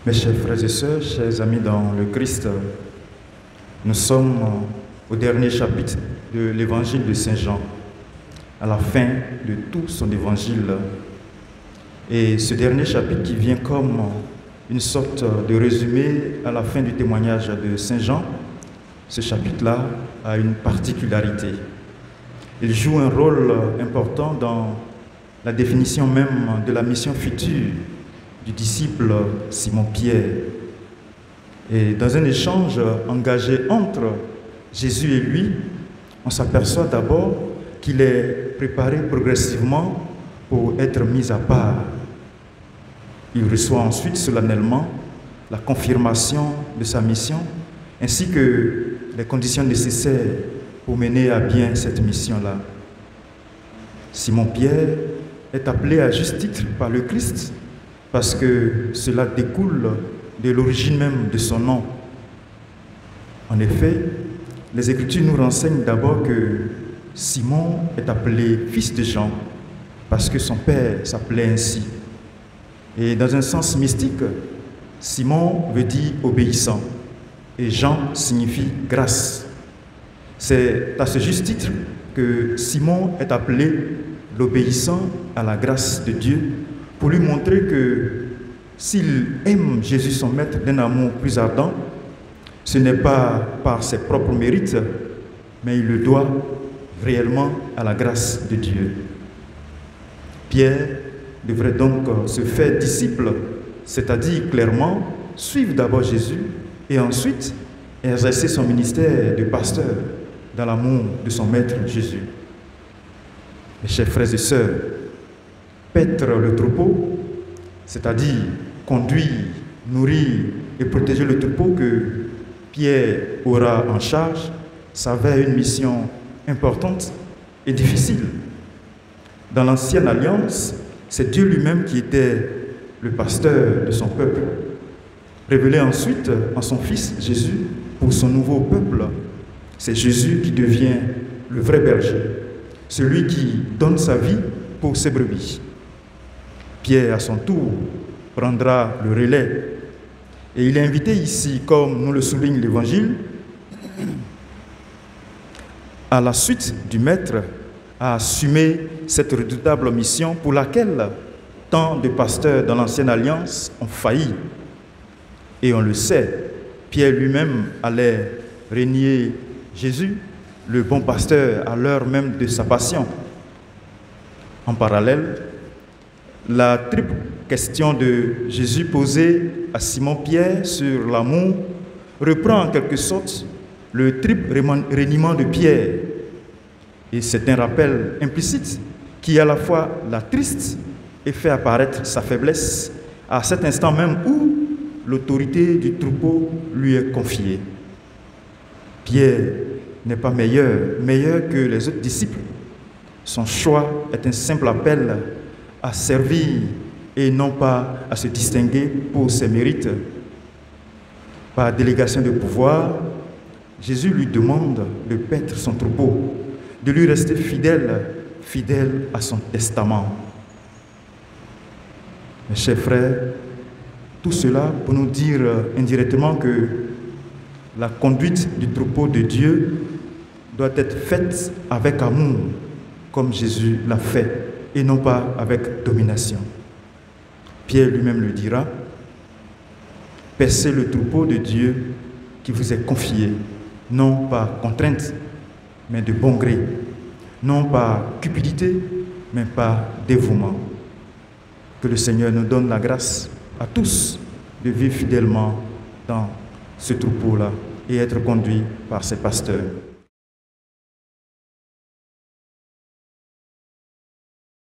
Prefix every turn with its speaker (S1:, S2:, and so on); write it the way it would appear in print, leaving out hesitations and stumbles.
S1: Mes chers frères et sœurs, chers amis dans le Christ, nous sommes au dernier chapitre de l'évangile de Saint Jean, à la fin de tout son évangile. Et ce dernier chapitre qui vient comme une sorte de résumé à la fin du témoignage de Saint Jean, ce chapitre-là a une particularité. Il joue un rôle important dans la définition même de la mission future du disciple Simon-Pierre. Et dans un échange engagé entre Jésus et lui, on s'aperçoit d'abord qu'il est préparé progressivement pour être mis à part. Il reçoit ensuite solennellement la confirmation de sa mission, ainsi que les conditions nécessaires pour mener à bien cette mission-là. Simon-Pierre est appelé à juste titre par le Christ, parce que cela découle de l'origine même de son nom. En effet, les Écritures nous renseignent d'abord que Simon est appelé fils de Jean, parce que son père s'appelait ainsi. Et dans un sens mystique, Simon veut dire obéissant, et Jean signifie grâce. C'est à ce juste titre que Simon est appelé l'obéissant à la grâce de Dieu, pour lui montrer que s'il aime Jésus son maître d'un amour plus ardent, ce n'est pas par ses propres mérites, mais il le doit réellement à la grâce de Dieu. Pierre devrait donc se faire disciple, c'est-à-dire clairement suivre d'abord Jésus et ensuite exercer son ministère de pasteur dans l'amour de son maître Jésus. Mes chers frères et sœurs, paître le troupeau, c'est-à-dire conduire, nourrir et protéger le troupeau que Pierre aura en charge, s'avère une mission importante et difficile. Dans l'Ancienne Alliance, c'est Dieu lui-même qui était le pasteur de son peuple, révélé ensuite en son Fils Jésus pour son nouveau peuple. C'est Jésus qui devient le vrai berger, celui qui donne sa vie pour ses brebis. Pierre, à son tour, prendra le relais. Et il est invité ici, comme nous le souligne l'Évangile, à la suite du Maître, à assumer cette redoutable mission pour laquelle tant de pasteurs dans l'Ancienne Alliance ont failli. Et on le sait, Pierre lui-même allait régner Jésus, le bon pasteur, à l'heure même de sa passion. En parallèle, la triple question de Jésus posée à Simon-Pierre sur l'amour reprend en quelque sorte le triple reniement de Pierre. Et c'est un rappel implicite qui à la fois l'attriste et fait apparaître sa faiblesse à cet instant même où l'autorité du troupeau lui est confiée. Pierre n'est pas meilleur que les autres disciples. Son choix est un simple appel à servir et non pas à se distinguer pour ses mérites. Par délégation de pouvoir, Jésus lui demande de paître son troupeau, de lui rester fidèle à son testament. Mes chers frères, tout cela pour nous dire indirectement que la conduite du troupeau de Dieu doit être faite avec amour, comme Jésus l'a fait, et non pas avec domination. Pierre lui-même le dira, « Paissez le troupeau de Dieu qui vous est confié, non par contrainte, mais de bon gré, non par cupidité, mais par dévouement. » Que le Seigneur nous donne la grâce à tous de vivre fidèlement dans ce troupeau-là et être conduits par ses pasteurs.